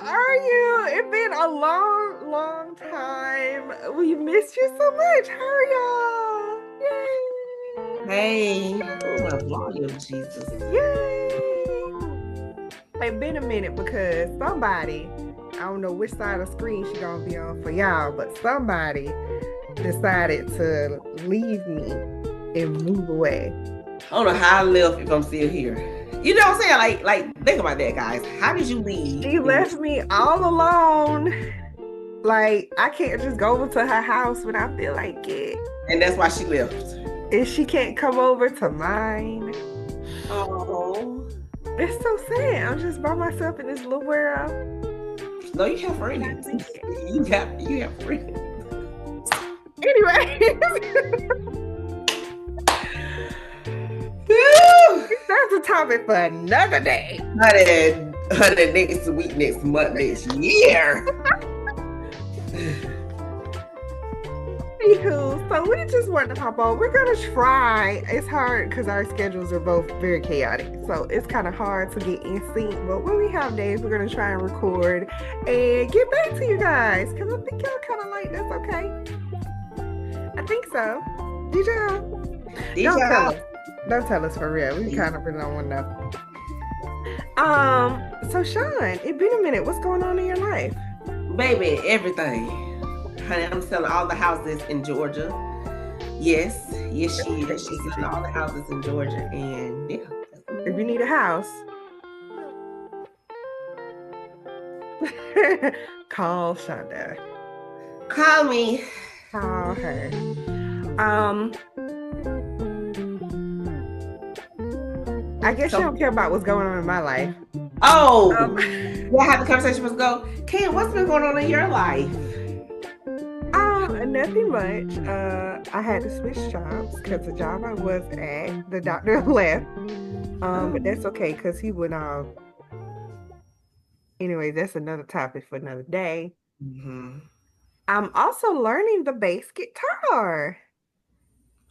are you? It's been a long, long time. We missed you so much. How are y'all? Hey, oh my volume, Jesus. Yay! Yay! It's been a minute because somebody, I don't know which side of the screen she gonna be on for y'all, but somebody decided to leave me and move away. I don't know how I left if I'm still here. You know what I'm saying? Like think about that, guys. How did you leave? She left me all alone. Like, I can't just go over to her house when I feel like it. And that's why she left. And she can't come over to mine. Oh. It's so sad. I'm just by myself in this little world. No, you have friends. You have friends. Anyway. That's a topic for another day. Honey, next week, next month, next year. Anywho, so we just wanted to hop on. We're gonna try. It's hard because our schedules are both very chaotic, so it's kind of hard to get in sync. But when we have days, we're gonna try and record and get back to you guys because I think y'all kind of like this. Okay, I think so. Did y'all? Don't tell us for real. We kind of really don't want to know. So Sean, it's been a minute. What's going on in your life? Baby, everything. Honey, I'm selling all the houses in Georgia. Yes, she is. She's selling all the houses in Georgia. And yeah. If you need a house, call Shonda. Call me. Call her. I guess you don't care about what's going on in my life. Oh, yeah, how the conversation was go. Ken, what's been going on in your life? Nothing much. I had to switch jobs because the job I was at, the doctor left. But that's okay because he would. Anyway, that's another topic for another day. Mm-hmm. I'm also learning the bass guitar.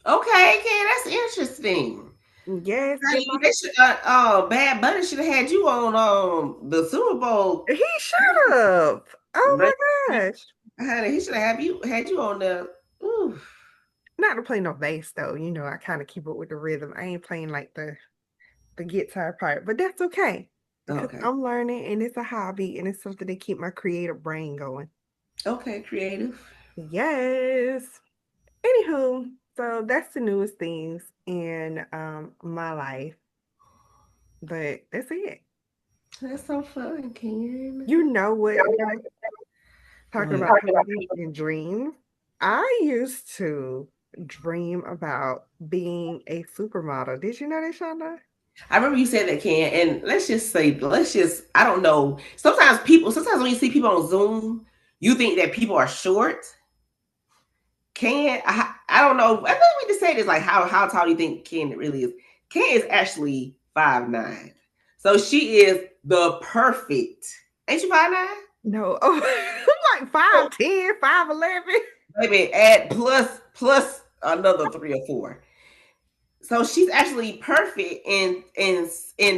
Okay, Ken, that's interesting. Yes. Bad Bunny should have had you on the Super Bowl. He should have. Oh my gosh. Honey, he should have had you on the. Ooh. Not to play no bass though. You know, I kind of keep it with the rhythm. I ain't playing like the guitar part, but that's okay. Because I'm learning and it's a hobby and it's something to keep my creative brain going. Okay, creative. Yes. Anywho, so that's the newest things in my life. But that's it. That's so fun, Ken. You know what? Talking about hobbies and dreams. I used to dream about being a supermodel. Did you know that, Shonda? I remember you said that, Ken, and I don't know. Sometimes when you see people on Zoom, you think that people are short. I don't know. I think we just say this like how tall do you think Ken really is? Ken is actually 5'9". So she is the perfect. Ain't you 5'9"? No. Oh, I'm like 5'10", 5'11". Maybe add plus another 3 or 4. So she's actually perfect in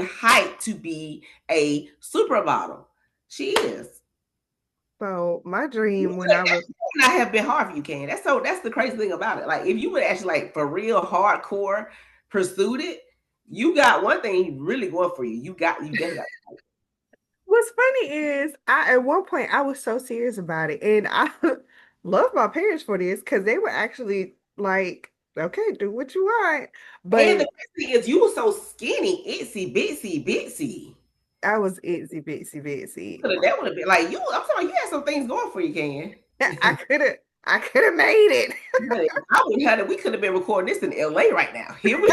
height to be a supermodel. She is. So my dream when I was not have been hard for you, Ken. That's the crazy thing about it. Like if you would actually like for real hardcore pursued it, you got one thing really going for you. You definitely got. What's funny is at one point I was so serious about it, and I love my parents for this because they were actually like, "Okay, do what you want." But and the thing is, you were so skinny, itsy bitsy. I was itsy bitsy. That would have been like you. I'm sorry, you had some things going for you, Ken. I could have made it. We could have been recording this in LA right now. Here we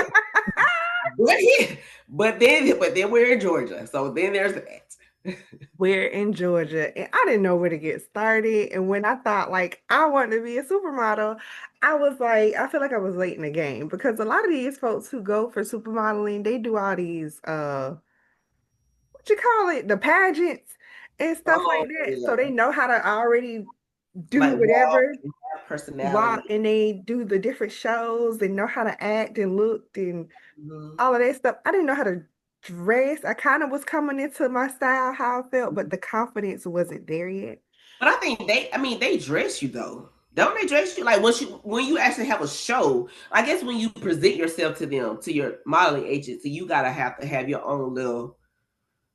but then we're in Georgia. So then there's that. We're in Georgia and I didn't know where to get started. And when I thought like I wanted to be a supermodel, I was like, I feel like I was late in the game because a lot of these folks who go for supermodeling, they do all these what you call it, the pageants and stuff like that. Yeah. So they know how to already do like whatever personality. And they do the different shows. They know how to act and look and all of that stuff. I didn't know how to dressed. I kind of was coming into my style, how I felt, but the confidence wasn't there yet. But I think they dress you though. Don't they dress you like when you actually have a show? I guess when you present yourself to them, to your modeling agency, you gotta have to have your own little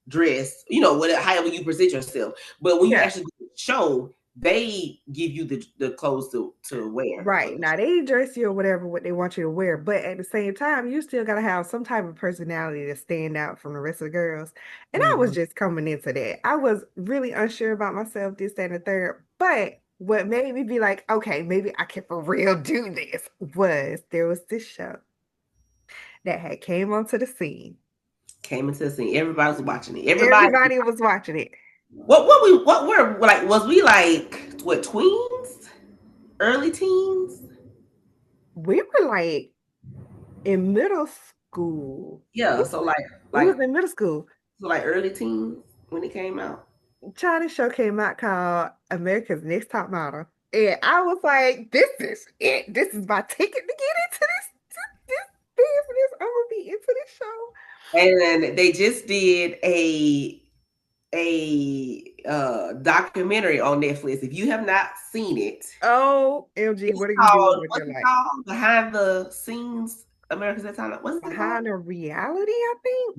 dress, whatever, however you present yourself. But when you Yeah. actually do the show, they give you the clothes to wear for Right. the Now they dress you or whatever what they want you to wear, but at the same time, you still gotta have some type of personality to stand out from the rest of the girls. And I was show. just coming into that. I was really unsure about myself, this, that, and the third. But what made me be like, okay, maybe I can for real do this was there was this show that had came onto the scene. Came into the scene. Everybody was watching it. Everybody. Everybody was watching it. What were like? Was we like what tweens? Early teens? We were like in middle school. Yeah. So We was like in middle school. so like early teens when it came out. China show came out called America's Next Top Model. And I was like, this is it. This is my ticket to get into this business. I'm gonna be into this show. And then they just did a documentary on Netflix. If you have not seen it, Oh, LG, it's what are you doing called with what's your it life? called? Behind the Scenes America's Next Top. What's it called? Behind a reality, I think.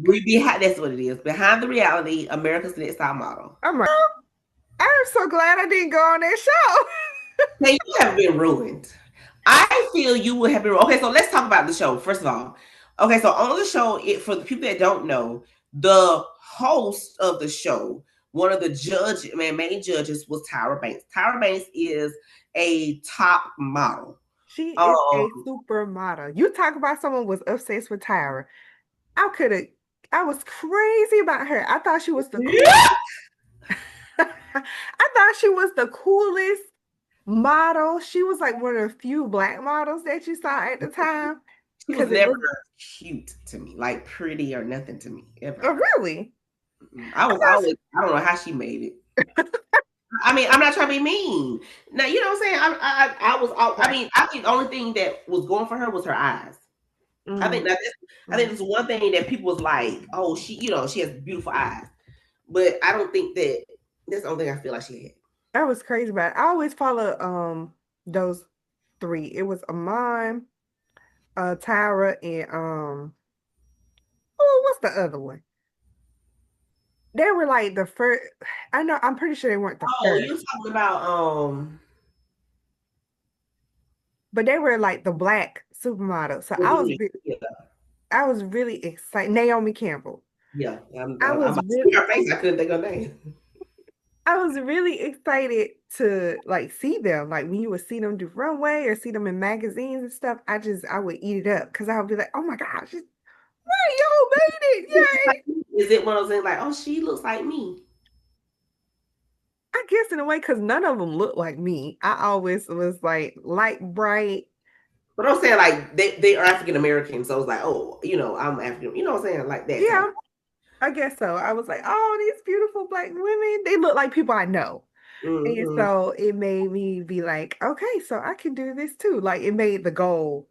That's what it is. Behind the Reality, America's Next Top Model. I'm like, oh, I'm so glad I didn't go on that show. Now you have been ruined. I feel you would have been okay. So let's talk about the show first of all. Okay, so on the show, for the people that don't know, the host of the show, one of the main judges was Tyra Banks. Tyra Banks is a top model. She is a Um, supermodel. You talk about someone was obsessed with Tyra. I could have, I was crazy about her. I thought she was the coolest. yeah, I thought she was the coolest model. She was like one of the few black models that you saw at the time. she was Because it never was cute to me, like pretty or nothing to me ever. oh, really? I I was thought always I don't know how she made it. I mean, I'm not trying to be mean. Now, you know what I'm saying? I right. mean, I think the only thing that was going for her was her eyes. I think Mm, that I think mm. it's one thing that people was like, oh, she has beautiful eyes. But I don't think that's the only thing I feel like she had. I was crazy about it. I always follow those three. It was Amon, Tyra, and oh, what's the other one? They were like the first. I know. I'm pretty sure they weren't the Oh, first, you're talking about but they were like the black supermodel. So yeah, I was really excited. Naomi Campbell. yeah. I I'm was about to see really, her face. I couldn't think of her name. I was really excited to like see them. Like when you would see them do runway or see them in magazines and stuff. I would eat it up because I would be like, oh my gosh, hey, y'all made it! Yay! Is it one of those things like, oh, she looks like me? I guess in a way, because none of them looked like me. I always was like light bright. But I'm saying like they are African American, so it's like, oh, I'm African. You know what I'm saying? Like that type. Yeah, I guess so. I was like, oh, these beautiful black women, they look like people I know. And Mm-hmm. so it made me be like, okay, so I can do this too. Like it made the goal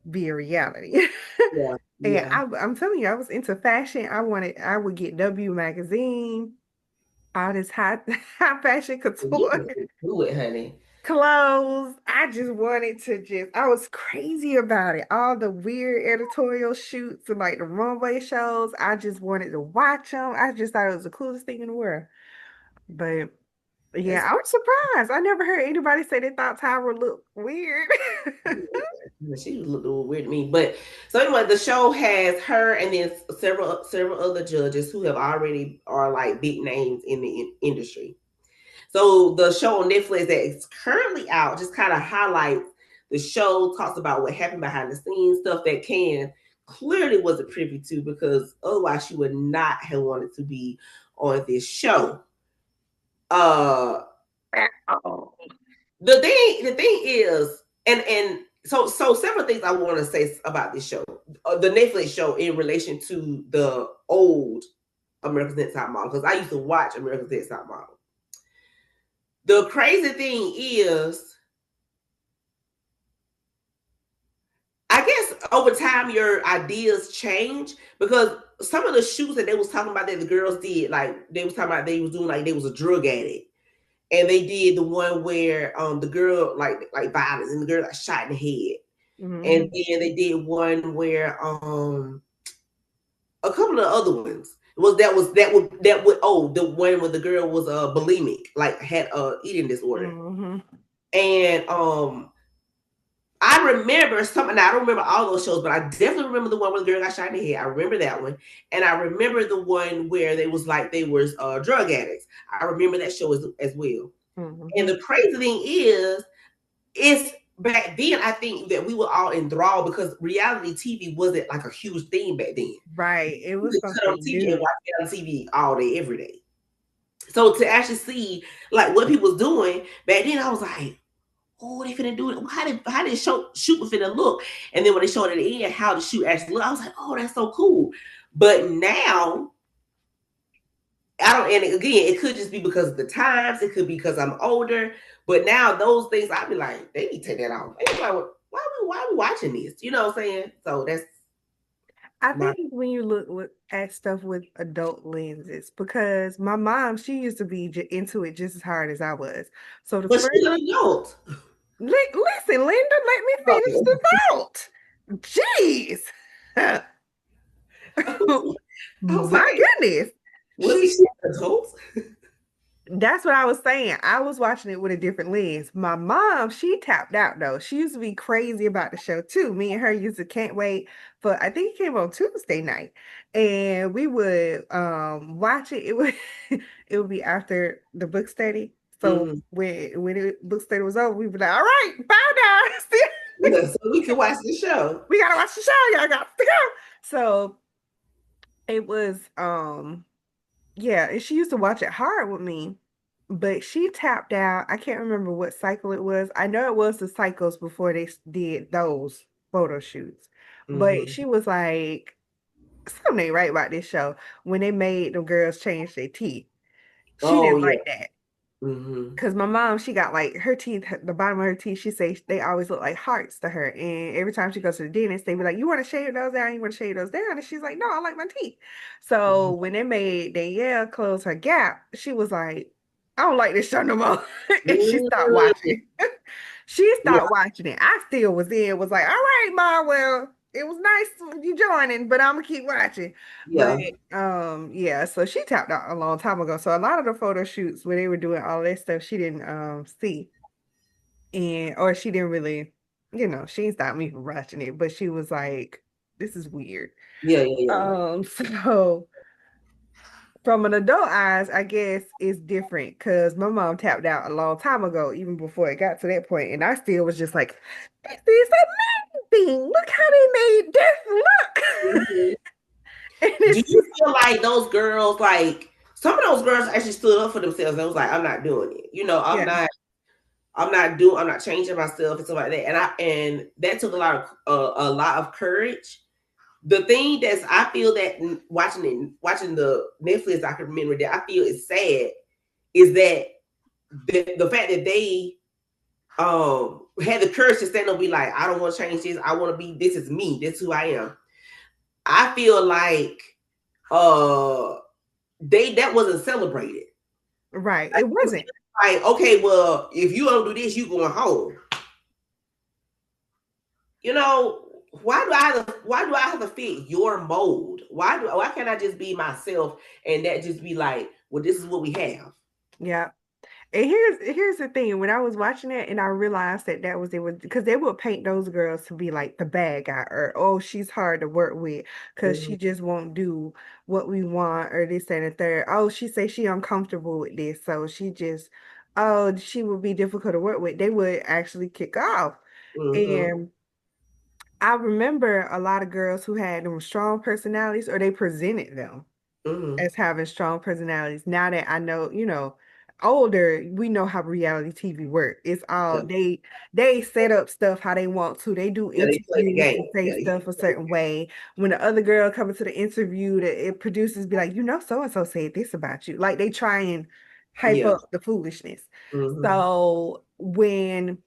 be a reality. Yeah, And yeah. I'm telling you, I was into fashion. I would get W magazine, all this high fashion You couture can do it, honey. clothes. I just wanted to I was crazy about it. All the weird editorial shoots and like the runway shows. I just wanted to watch them. I just thought it was the coolest thing in the world. But That's yeah, I'm surprised. I never heard anybody say they thought Tyra looked weird. she looked a little weird to me. But so anyway, the show has her and then several other judges who have already are like big names in the industry. So the show on Netflix that is currently out just kind of highlights the show, talks about what happened behind the scenes, stuff that Can clearly wasn't privy to because otherwise she would not have wanted to be on this show. Oh. The thing is, and so several things I want to say about this show, the Netflix show in relation to the old America's Next Top Model, because I used to watch America's Next Top Model. The crazy thing is, I guess over time your ideas change because some of the shoots that they was talking about that the girls did, like they was talking about they was doing like they was a drug addict. And they did the one where the girl like violence and the girl got shot in the head. And Mhm. then they did one where a couple of other ones that would the one where the girl was bulimic, like had a eating disorder. Mhm. And I remember something. I don't remember all those shows, but I definitely remember the one where the girl got shot in the head. I remember that one, and I remember the one where they was like they were drug addicts. I remember that show as well. And Mhm. the crazy thing is, it's back then. I think that we were all enthralled because reality TV wasn't like a huge thing back then. Right. It You was could cut on something TV and new. watch reality TV all day, every day. So to actually see like what people was doing back then, I was like, oh, they finna do it. How did shoot finna look? And then when they showed at the end how the shoot actually looked, I was like, oh, that's so cool. But now I don't, and again, it could just be because of the times, it could be because I'm older. But now those things I'd be like, they need to take that off. They be like, why are we watching this? You know what I'm saying? So that's I my think when you at stuff with adult lenses, because my mom, she used to be into it just as hard as I was. So the but she's first, an adult. listen, Linda, let me finish the thought. Jeez. I was My like, goodness. wasn't She she an adult? That's what I was saying. I was watching it with a different lens. My mom, she tapped out though. She used to be crazy about the show too. Me and her used to can't wait for I think it came on Tuesday night. And we would watch it. It would it would be after the book study. So Mm. when it book study was over, we'd be like, all right, bye now. Yeah, so we could watch the show. We gotta watch the show. Y'all got to go. So it was yeah, and she used to watch it hard with me, but she tapped out. I can't remember what cycle it was. I know it was the cycles before they did those photo shoots. But Mm-hmm. she was like, something ain't right about this show when they made the girls change their teeth. She Oh didn't yeah. like that. Mm-hmm. Cause my mom, she got like her teeth, the bottom of her teeth, she says they always look like hearts to her. And every time she goes to the dentist, they be like, you want to shave those down? You want to shave those down? And she's like, no, I like my teeth. So when they made Danielle close her gap, she was like, I don't like this show no more. And she stopped Mm-hmm. watching. She Yeah, stopped watching it. I still was in, was like, all right, Ma, well, it was nice you joining, but I'm gonna keep watching. But yeah, yeah, so she tapped out a long time ago. So a lot of the photo shoots where they were doing all that stuff, she didn't see. And or she didn't really, she didn't stop me from watching it, but she was like, this is weird. yeah, yeah, yeah. So from an adult eyes, I guess it's different because my mom tapped out a long time ago, even before it got to that point, and I still was just like, this is amazing. Look how they made this look. Mhm. And Do it's you just, feel like those girls, like some of those girls, actually stood up for themselves and was like, "I'm not doing it. You know, yeah, I'm not changing myself and stuff like that." And that took a lot of courage. The thing that's I feel that watching the Netflix documentary that I feel is sad is that the fact that they had the courage to stand up and be like, I don't want to change this. I want to be, this is me. This is who I am. I feel like uh that wasn't celebrated. right. Like, It wasn't. okay, well, if you don't do this, you going home. You know, why do I have to fit your mold? Why can't I just be myself and that just be like, well, this is what we have. Yeah. And here's the thing. When I was watching it and I realized that that was it was because they would paint those girls to be like the bad guy or oh she's hard to work with because Mhm. she just won't do what we want or this and the third. Oh, she say she uncomfortable with this, so she just she would be difficult to work with. They would actually kick off. Mhm. And I remember a lot of girls who had them strong personalities or they presented them Mhm. as having strong personalities. Now that I know, older, we know how reality TV work. It's all Yeah. they set up stuff how they want to. They do Yeah, they play the interviews game. to say Yeah, they stuff a play certain way. When the other girl comes to the interview, the producers be like, so and so said this about you. Like they try and the hype game. up the foolishness. Yeah. Mhm. So when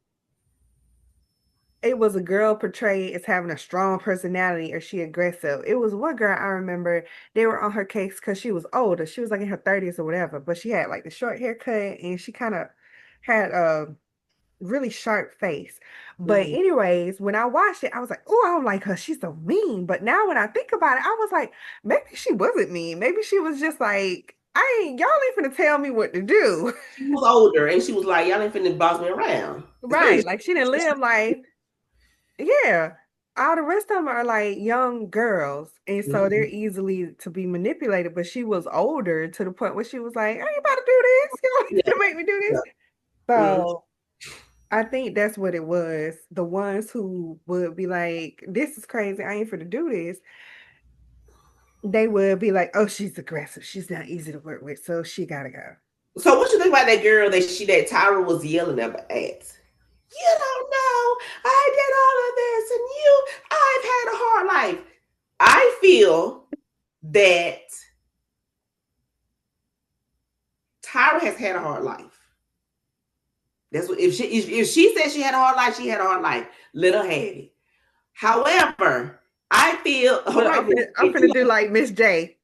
it was a girl portrayed as having a strong personality or she aggressive. It was one girl I remember, they were on her case because she was older. She was like in her 30s or whatever, but she had like the short haircut and she kind of had a really sharp face. But Mhm. anyways, when I watched it, I was like, oh, I don't like her. She's so mean. But now when I think about it, I was like, maybe she wasn't mean. Maybe she was just like, y'all ain't finna tell me what to do. She was older, and she was like, "Y'all ain't finna boss me around." Right. Like she didn't live life. Yeah. All the rest of them are like young girls. And so they're Mhm. easily to be manipulated. But she was older to the point where she was like, are you about to do this? Yeah, You make me do this? yeah. Mhm. So I think that's what it was. The ones who would be like, this is crazy. I ain't finna do this. They would be like, oh, she's aggressive. She's not easy to work with. So she gotta go. So, what you think about that girl that Tyra was yelling at? You don't know. I did all of this, and I've had a hard life. I feel that Tyra has had a hard life. That's what if she said she had a hard life, she had a hard life. Let her have it. However, I feel hold Look, on. I'm finna do like Miss J.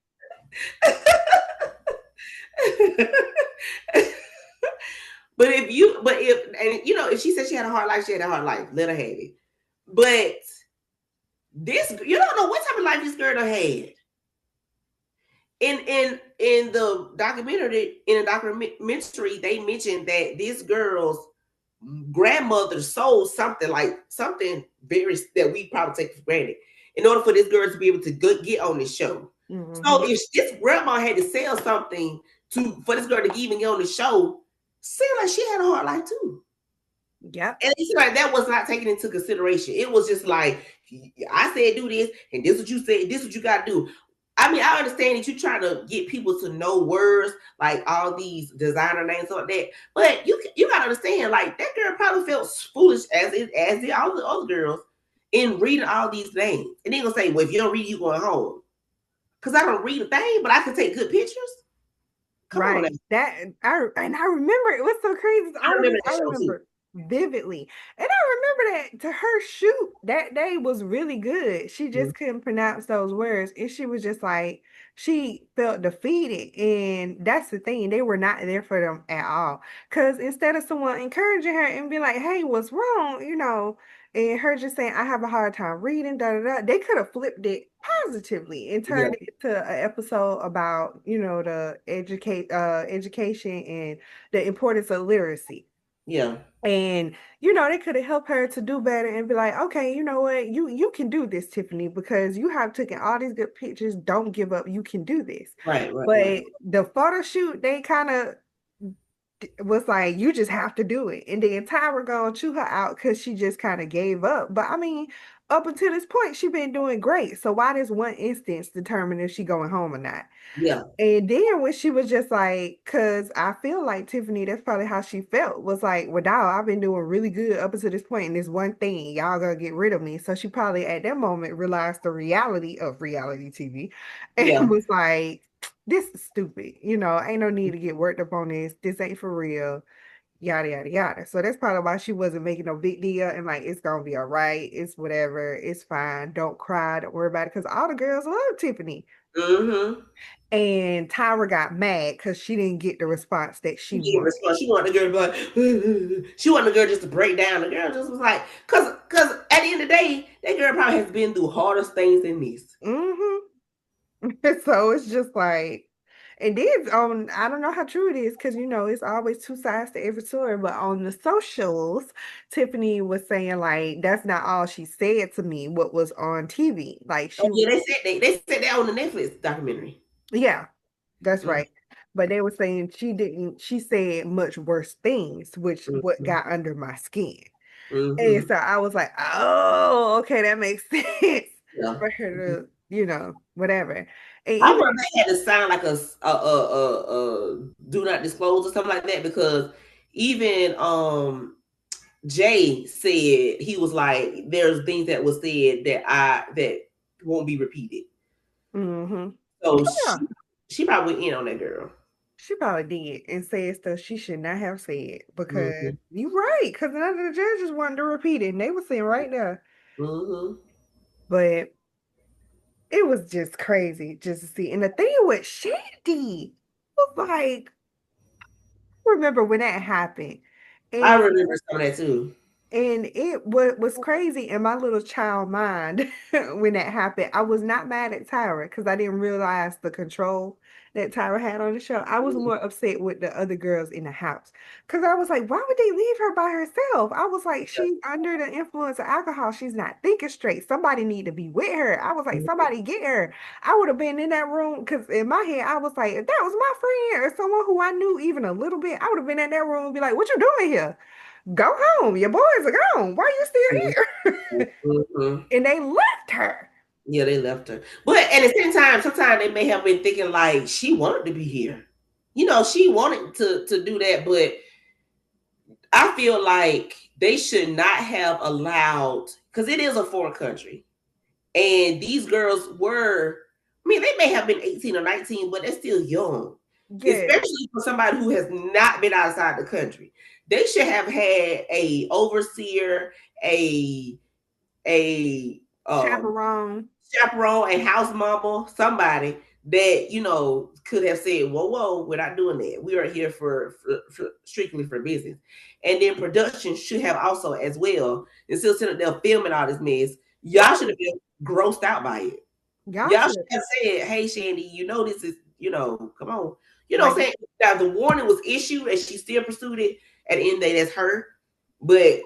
If she said she had a hard life, she had a hard life. Let her have it. But this, you don't know what type of life this girl done had. In the documentary, they mentioned that this girl's grandmother sold something very that we probably take for granted in order for this girl to be able to get on this show. So Mm-hmm. if this grandma had to sell something for this girl to even get on the show, seemed like she had a hard life too. Yep. And it's like that was not taken into consideration. It was just like, I said do this, and this what you said, this what you got to do. I mean, I understand that you're trying to get people to know words like all these designer names like that, but you gotta understand, like that girl probably felt foolish as did all the other girls in reading all these names. And they gonna say, well, if you don't read, you going home. Cause I don't read a thing, but I can take good pictures. Come on now. Right. I remember it was so crazy. It's the I only remember reason that I show too. remember vividly. And I remember that to her shoot that day was really good. She Mhm. just couldn't pronounce those words. And she was just like, she felt defeated. And that's the thing. They were not there for them at all. Because instead of someone encouraging her and be like, hey, what's wrong? And her just saying, I have a hard time reading, da da da. They could have flipped it positively and Yeah, turned it into an episode about, the education and the importance of literacy. yeah, And they could have helped her to do better and be like, okay, you know what, you can do this, Tiffany, because you have taken all these good pictures. Don't give up. You can do this. right, right, right. But the photo shoot, they kind of was like, you just have to do it. And the entire gonna chew her out because she just kind of gave up. But I mean, up until this point, she been doing great. So why does one instance determine if she going home or not? Yeah, And then when she was just like, because I feel like Tiffany, that's probably how she felt, was like, well, dog, I've been doing really good up until this point, and this one thing, y'all gonna get rid of me. So she probably at that moment realized the reality of reality TV and yeah, was like, this is stupid. Ain't no need to get worked up on this. This ain't for real. Yada, yada, yada. So that's probably why she wasn't making no big deal and like, it's gonna be all right. It's whatever. It's fine. Don't cry. Don't worry about it. Because all the girls love Tiffany. mm-hmm. And Tyra got mad because she didn't get the response that she She didn't wanted. respond. She wanted the girl to be like, she wanted the girl just to break down. The girl just was like, cause at the end of the day, that girl probably has been through hardest things than this. Hmm. So it's just like, and then I don't know how true it is because it's always two sides to every story. But on the socials, Tiffany was saying like that's not all she said to me. What was on TV? Like Oh she yeah, was, they said that on the Netflix documentary. yeah, that's Mm-hmm. right. But they were saying she didn't. She said much worse things, which what Mm-hmm. got under my skin. And Mm-hmm. so I was like, oh, okay, that makes sense Yeah. for her to, whatever. And I even, wonder if they had to sign like a do not disclose or something like that, because even Jay said, he was like, there's things that was said that won't be repeated. mm-hmm. So Yeah, she probably went in on that girl. She probably did and said stuff she should not have said because Mm-hmm. you're right. Because none of the judges wanted to repeat it, and they were sitting right there. Mm-hmm. But it was just crazy just to see. And the thing with Shandy was like, remember when that happened, I and remember some of that too. it was crazy in my little child mind when that happened. I was not mad at Tyra because I didn't realize the control that Tyra had on the show. I was more upset with the other girls in the house because I was like, why would they leave her by herself? I was like, she's under the influence of alcohol. She's not thinking straight. Somebody need to be with her. I was like, somebody get her. I would have been in that room because in my head, I was like, if that was my friend or someone who I knew even a little bit, I would have been in that room and be like, what you doing here? Go home. Your boys are gone. Why are you still here? Mm-hmm. And they left her. Yeah, they left her. But at the same time, sometimes they may have been thinking like she wanted to be here. She wanted to do that, but I feel like they should not have allowed, because it is a foreign country. And these girls were, I mean, they may have been 18 or 19, but they're still young, Yes. especially for somebody who has not been outside the country. They should have had a overseer, a Chaperone. chaperone, a house mama, somebody that could have said, "Whoa, whoa, we're not doing that. We are here for strictly for business." And then production should have also as well. Instead of sitting there filming all this mess, y'all should Right. have been grossed out by it. Y'all Y'all should should have have said, "Hey, Shandy, this is come on." What like I'm saying? Now the warning was issued, and she still pursued it. At the end of the day, that's her. But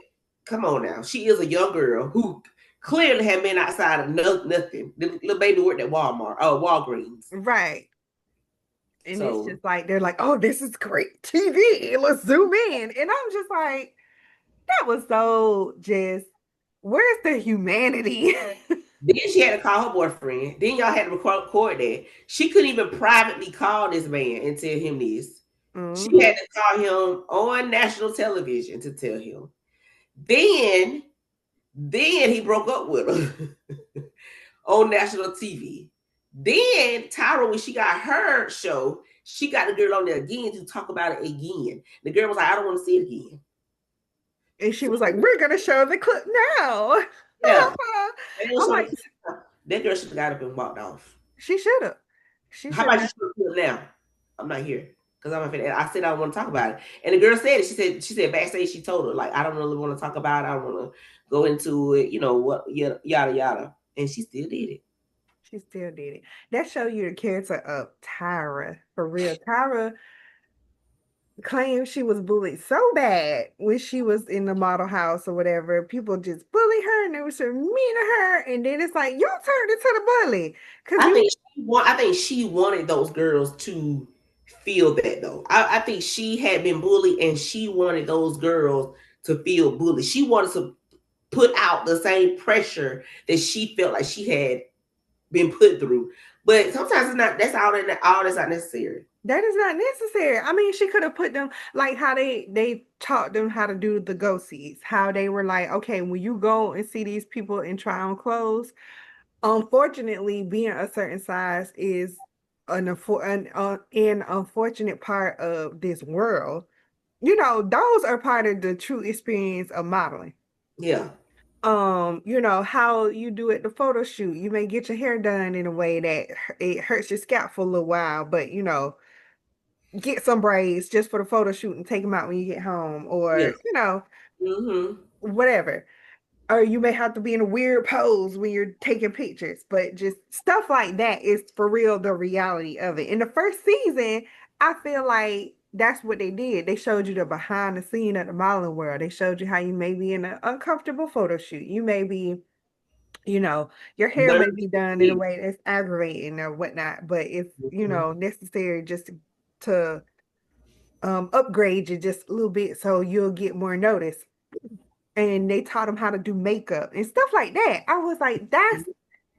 come on now, she is a young girl who clearly had been outside of nothing. The little baby worked at Walgreens. right. And it's So just like they're like, oh, this is great TV. Let's zoom in. And I'm just like, that was so just where's the humanity? then she had to call her boyfriend. Then y'all had to record that. She couldn't even privately call this man and tell him this. She Hmm. had to call him on national television to tell him. Then he broke up with her on national TV. Then Tyra, when she got her show, she got the girl on there again to talk about it again. The girl was like, I don't want to see it again. And she So was like, we're gonna show the clip now. yeah, I'm like, that girl should have got up and walked off. she should have. She How should about you have. should now? I'm not here because I'm not. I said I want to talk about it, and the girl said it. She said backstage she told her like I don't really want to talk about it. I don't want to go into it. What yada yada, and she still did it. She still did it. That show you the character of Tyra. For real. Tyra claimed she was bullied so bad when she was in the model house or whatever. People just bully her and they were so mean to her. And then it's like, you turned into the bully. Cause you I think she wanted those girls to feel that though. I think she had been bullied and she wanted those girls to feel bullied. She wanted to put out the same pressure that she felt like she had been put through. But sometimes it's not. That's all that's not necessary. that is not necessary. I mean, she could have put them like how they taught them how to do the go sees, how they were like, okay, when you go and see these people and try on clothes, unfortunately, being a certain size is an unfortunate part of this world. Those are part of the true experience of modeling. Yeah. How you do at the photo shoot, you may get your hair done in a way that it hurts your scalp for a little while, but get some braids just for the photo shoot and take them out when you get home, Yeah. or Mm-hmm. whatever. Or you may have to be in a weird pose when you're taking pictures, but just stuff like that is for real the reality of it. In the first season, I feel like that's what they did. They showed you the behind the scene of the modeling world. They showed you how you may be in an uncomfortable photo shoot. You may be, your hair may Learn be done in a to way that's aggravating or whatnot, but it's, mm-hmm. necessary just to upgrade you just a little bit so you'll get more notice. And they taught them how to do makeup and stuff like that. I was like, that's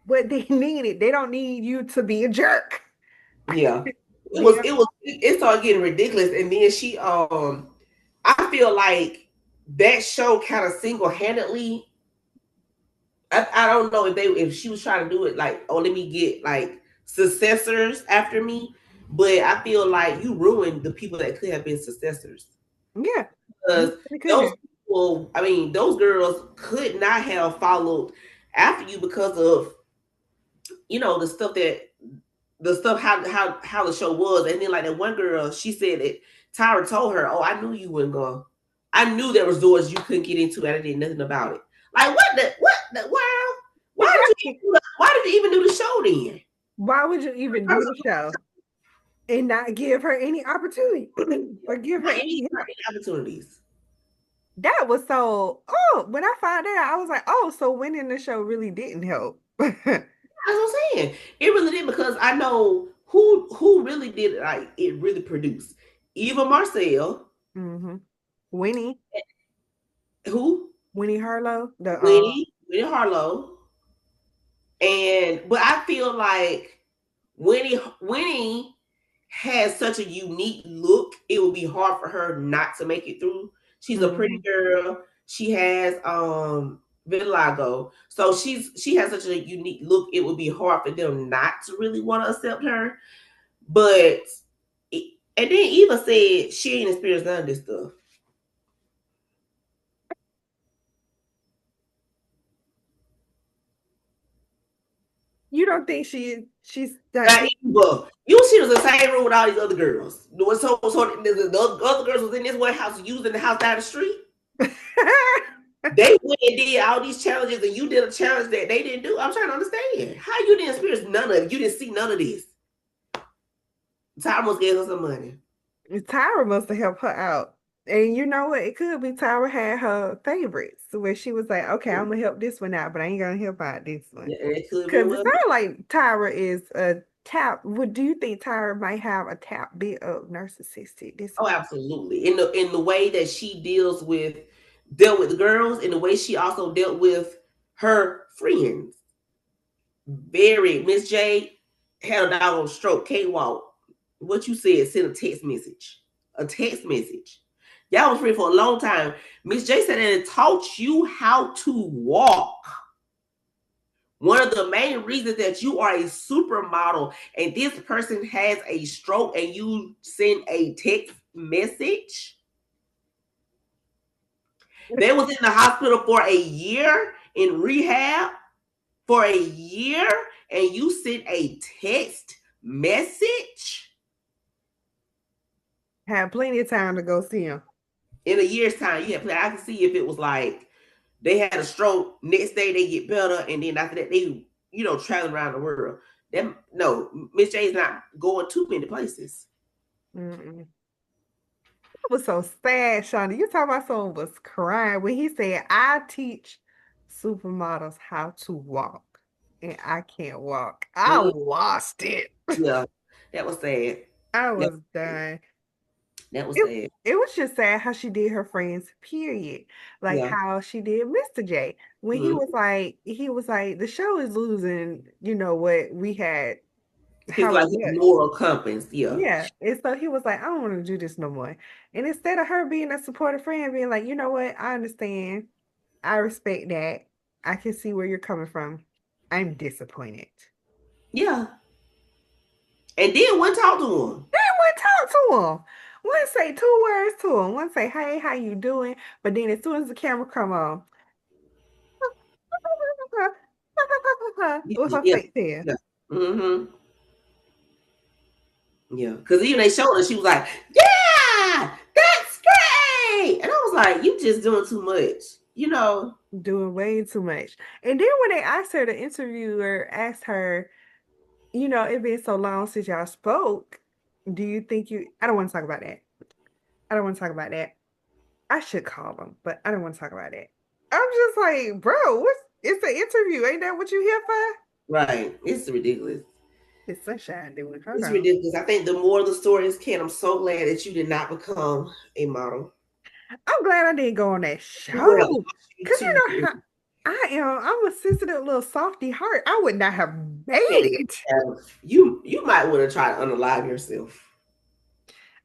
what they needed. They don't need you to be a jerk. Yeah. Yeah. It started getting ridiculous. And then I feel like that show kind of single handedly. I don't know if she was trying to do it like, oh, let me get like successors after me. But I feel like you ruined the people that could have been successors Yeah, because they could those have. people, I mean, those girls could not have followed after you because of the stuff how the show was, and then like that one girl, she said that Tyra told her, "Oh, I knew you wouldn't go. I knew there was doors you couldn't get into, and I did nothing about it." Like what the world? Why did you even do the show then? Why would you even do the show and not give her any opportunity or give her Not any, any not help? any opportunities. That was so. Oh, when I found out, I was like, oh, so winning the show really didn't help. That's what I'm saying. It really did because I know who really did it. Like it really produced. Eva Marcel, hmm Winnie, who Winnie Harlow, the Winnie Harlow, but I feel like Winnie has such a unique look. It would be hard for her not to make it through. She's a pretty mhm. girl. She has vitiligo, so she has such a unique look. It would be hard for them not to really want to accept her. But and then Eva said she ain't experienced none of this stuff. You don't think she's not Now, too. Eva, she was in the same room with all these other girls. So the other girls was in this one house, using the house down the street. They went and did all these challenges, and you did a challenge that they didn't do. I'm trying to understand how you didn't experience none of it. You didn't see none of this. Ty almost gave her some money. Tyra must have helped her out. And you know what? It could be Tyra had her favorites where she was like, okay, I'm gonna help this one out, but I ain't gonna help out this one. Yeah, it could be Because it well. sounds like Tyra is a tap. What do you think Tyra might have a tap bit of narcissistic Oh, disorder? absolutely. In the way that she dealt with the girls, and the way she also dealt with her friends. Very Miss J had a dog on stroke, can't walk. What you said, send a text message. A text message. Y'all was friends for a long time. Miss J said that it taught you how to walk. One of the main reasons that you are a supermodel and this person has a stroke and you send a text message. They was in the hospital for a year in rehab for a year and you sent a text message Had plenty of time to go see him. in a year's time. Yeah, I can see if it was like they had a stroke, next day they get better, and then after that they, traveling around the world. Them no, Miss J is not going too many places. Mm-mm. It was so sad, Shonda. You talking about someone was crying when he said, I teach supermodels how to walk, and I can't walk. I Mm, lost it. yeah, that was sad. I That, was done. that was It sad. it was just sad how she did her friends, period. Like Yeah. how she did Mr. J. When Mm. he was like, the show is losing, you know what we had, He's how like his much. moral compass. Yeah. Yeah. And so he was like, I don't want to do this no more. And instead of her being a supportive friend, being like, you know what, I understand. I respect that. I can see where you're coming from. I'm disappointed. Yeah. And then one talk to him. Then one talk to him. One say two words to him. One say, hey, how you doing? But then as soon as the camera come on, with her Yeah. fake tail. Yeah. Mm-hmm. Yeah. Because even they showed her, she was like, yeah, that's great. And I was like, you just doing too much. Doing way too much. And then when they asked her, the interviewer asked her, it been so long since y'all spoke. Do you think I don't want to talk about that. I don't want to talk about that. I should call them, but I don't want to talk about it. I'm just like, bro, it's an interview. Ain't that what you here for? Right. It's ridiculous. It's sunshine doing. Hold It's on. ridiculous. I think the more the story is, Ken, I'm so glad that you did not become a model. I'm glad I didn't go on that You would have show. lost you Cause you too. know how I am. I'm a sensitive little softy heart. I would not have made it. You might want to try to unalive yourself.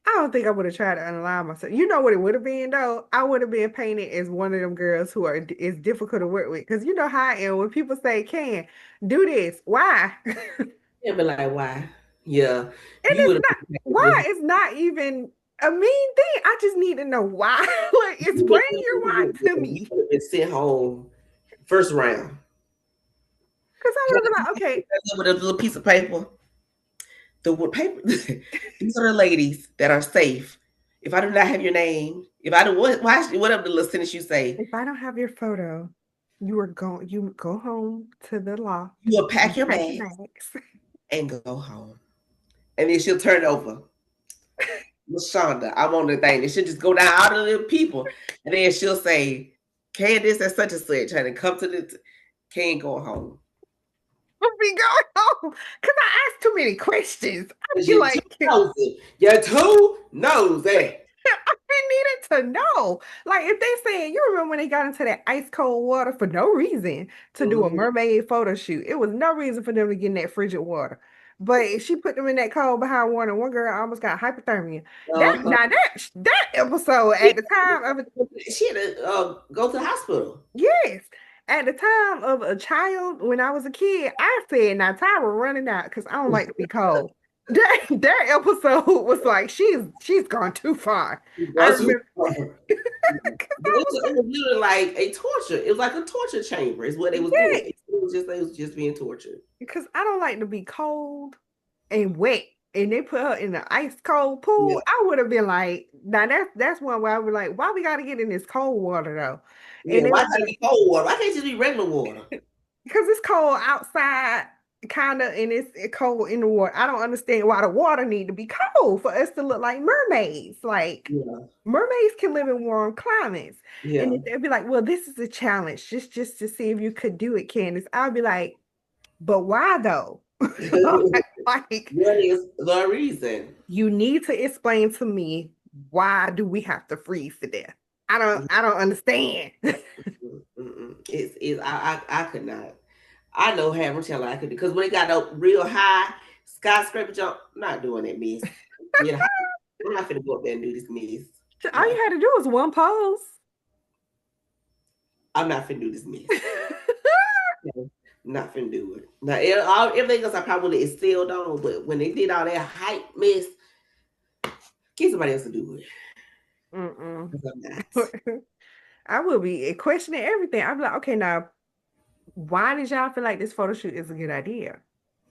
I don't think I would have tried to unalive myself. You know what it would have been though? I would have been painted as one of them girls who is difficult to work with. Cause you know how I am when people say, "Can do this?" Why? You'll be like, why? Yeah, And you it's would not why it's not even a mean thing. I just need to know why. Like explain your why to me. have been sent home first round. Because I would have been like, okay, With a little piece of paper. The paper. These are the ladies that are safe. If I do not have your name, if I do whatever the little sentence you say, if I don't have your photo, you go home to the loft, you will pack you your pack your bags bags. and go home. And then she'll turn it over. Miss Shonda, I want the thing. It should just go down all the little people. And then she'll say, Candace and such and such, and come to the can't go home. We'll be going home. Because I asked too many questions. I'd Because be you're too like, nosy. You're too nosy. I needed to know. Like if they said, you remember when they got into that ice cold water for no reason to do a Mm-hmm. mermaid photo shoot. It was no reason for them to get in that frigid water. But she put them in that cold behind water. One girl almost got hypothermia. Uh-huh. That episode at the time of it, She had to go to the hospital. yes. At the time of a child, when I was a kid, I said, now Tyra running out because I don't like to be cold. That episode was like she's gone too far. I remember It was literally like a torture. It was like a torture chamber, is what they was doing. yes, They was just being tortured. because I don't like to be cold and wet. And they put her in the ice cold Yeah. pool. I would have been like, now that's one where I was like, why we gotta get in this cold water though? Yeah. And they Why were can't it like, be cold water? Why can't it just be regular water? because it's cold outside, kind of, and it's cold in the water. I don't understand why the water need to be cold for us to look like mermaids. Like Yeah. mermaids can live in warm climates, and Yeah. if they'd be like, "Well, this is a challenge, just to see if you could do it, Candace." I'll be like, "But why though?" Like, What is the reason? you need to explain to me why do we have to freeze to death? I don't understand. I could not. I know Hammer Teller I could because when it got up real high, skyscraper jump, I'm not doing that, miss. You know, I'm not gonna go up there and do this, miss. All you had to do was one pose. I'm not finna do this, miss. Not finna do it. Now, everything else I probably would have excelled on, but when they did all that hype, miss, get somebody else to do it. Mm-mm. 'Cause I'm not. I will be questioning everything. I'm like, okay, now, why did y'all feel like this photo shoot is a good idea?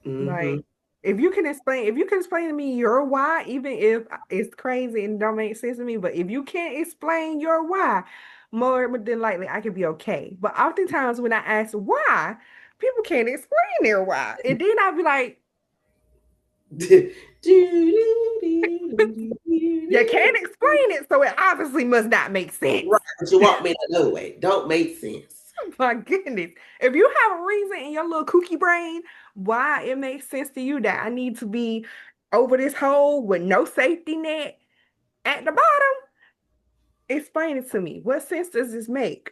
Mm-hmm. Like, if you can explain to me your why, even if it's crazy and don't make sense to me, but if you can't explain your why, more than likely I could be okay. But oftentimes when I ask why, people can't explain their why. And then I'll be like, you can't explain it, so it obviously must not make sense. Right, but you want me to know it. Don't make sense. My goodness. If you have a reason in your little kooky brain why it makes sense to you that I need to be over this hole with no safety net at the bottom, explain it to me. What sense does this make?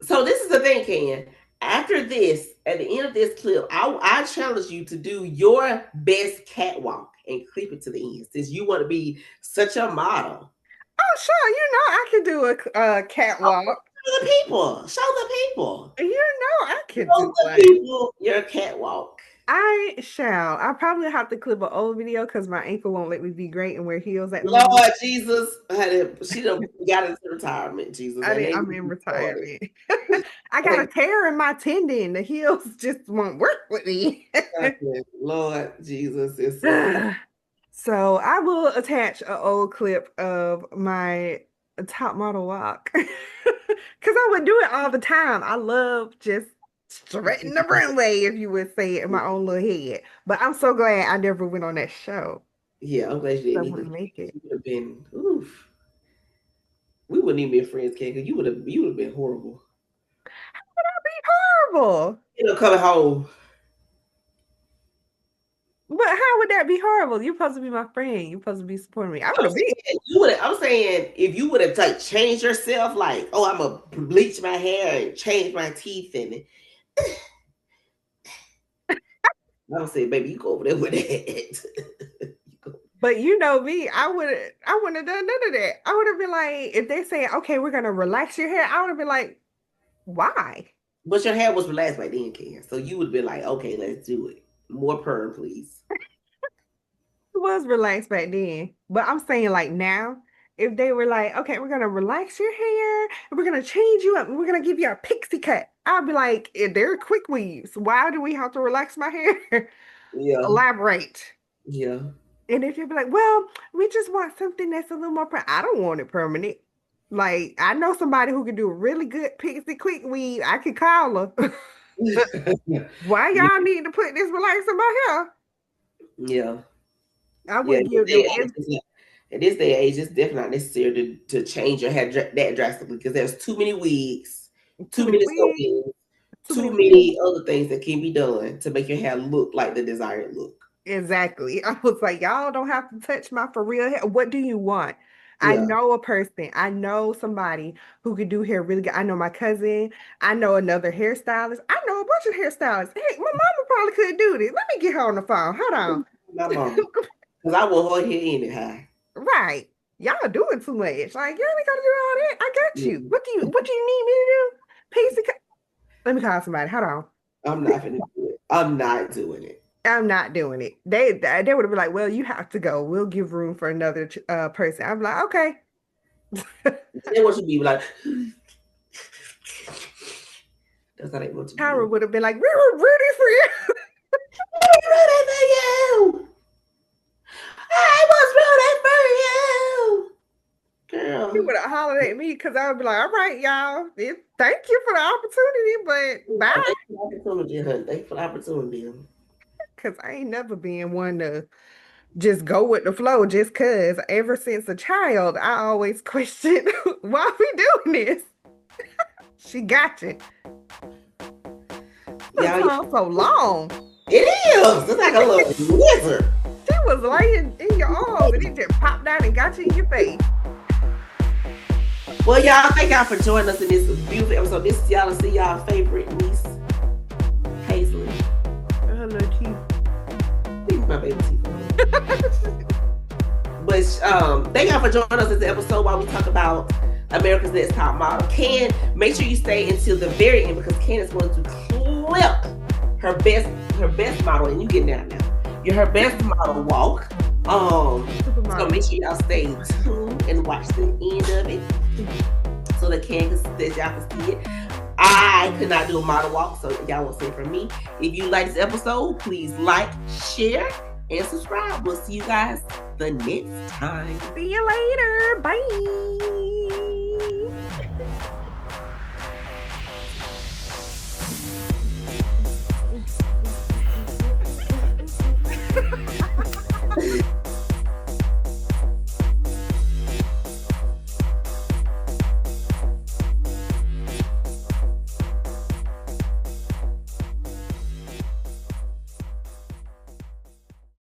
So this is the thing, Ken. After this, at the end of this clip, I challenge you to do your best catwalk and clip it to the end, since you want to be such a model. Oh, sure. You know, I can do a catwalk. Show the people. Show the people. You know, I can Show do the one. people your catwalk. I shall. I probably have to clip an old video because my ankle won't let me be great and wear heels at the Lord moment. Jesus, she done got into retirement, Jesus. And I'm in retirement. I got a tear in my tendon. The heels just won't work with me. Lord Jesus, it's so So I will attach an old clip of my top model walk because I would do it all the time. I love just strutting the runway, if you would say it, in my own little head. But I'm so glad I never went on that show. yeah, I'm glad you I didn't either. wouldn't make it. You would have been oof. We wouldn't even be friends, Ken, because you would have been horrible. That'd be horrible. You know, coming home. But how would that be horrible? You're supposed to be my friend. You're supposed to be supporting me. I would have been. I'm saying if you would have like changed yourself, like, oh, I'm gonna bleach my hair and change my teeth, and I would say, baby, you go over there with that. But you know me, I wouldn't have done none of that. I would have been like, if they say, okay, we're gonna relax your hair, I would have been like, why? But your hair was relaxed by then, Ken. So you would be like, okay, let's do it. More perm, please. was relaxed back then. But I'm saying like now, if they were like, okay, we're gonna relax your hair and we're gonna change you up and we're gonna give you a pixie cut. I'd be like, they're quick weaves. Why do we have to relax my hair? Yeah, Elaborate. yeah. And if you'd be like, well, we just want something that's a little more I don't want it permanent. Like, I know somebody who can do a really good pixie quick weave. I could call her. Why Yeah, y'all need to put this relaxer in my hair? yeah, I yeah. would give them every In this day and age, it's definitely not necessary to change your hair that drastically because there's too many wigs, too too many many wigs, sew-ins, too many too wigs. many other things that can be done to make your hair look like the desired look. Exactly. I was like, y'all don't have to touch my for real hair. What do you want? I Yeah. know a person. I know somebody who could do hair really good. I know my cousin. I know another hairstylist. I know a bunch of hairstylists. Hey, my mama probably could do this. Let me get her on the phone. Hold on. My mama. Because I want her here anyhow. Right. Y'all doing too much. Like, y'all ain't gotta do all that. I got Yeah. you. What do you need me to do? Piece of Let me call somebody. Hold on. I'm not finna do it. I'm not doing it. I'm not doing it. They would have been like, well, you have to go. We'll give room for another person. I'm like, okay. They want you to be like, that's how they want you to Tyra be. would have been like, we were rooting for you. Rooting for you. I was rooting for you. He Girl. would have hollered at me because I would be like, all right, y'all. Thank you for the opportunity, but bye. Thank you for the opportunity, honey. Thank you for the opportunity. Because I ain't never been one to just go with the flow just because ever since a child, I always questioned why we doing this. She got you. The Y'all, tongue so long. it is. It's like a little lizard. She was laying in your arms and it just popped out and got you in your face. Well, y'all, thank y'all for joining us in this beautiful episode. This is y'all to see y'all favorite niece, Hazley. Hello, Keith. Leave my baby teeth alone. But thank y'all for joining us in this episode while we talk about America's Next Top Model. Make sure you stay until the very end because Candace is going to clip her best model, and you getting that now. You're her best model walk. So make sure y'all stay tuned and watch the end of it so that y'all can see it. I could not do a model walk, so y'all will see it from me. If you like this episode, please like, share, and subscribe. We'll see you guys the next time. See you later. Bye.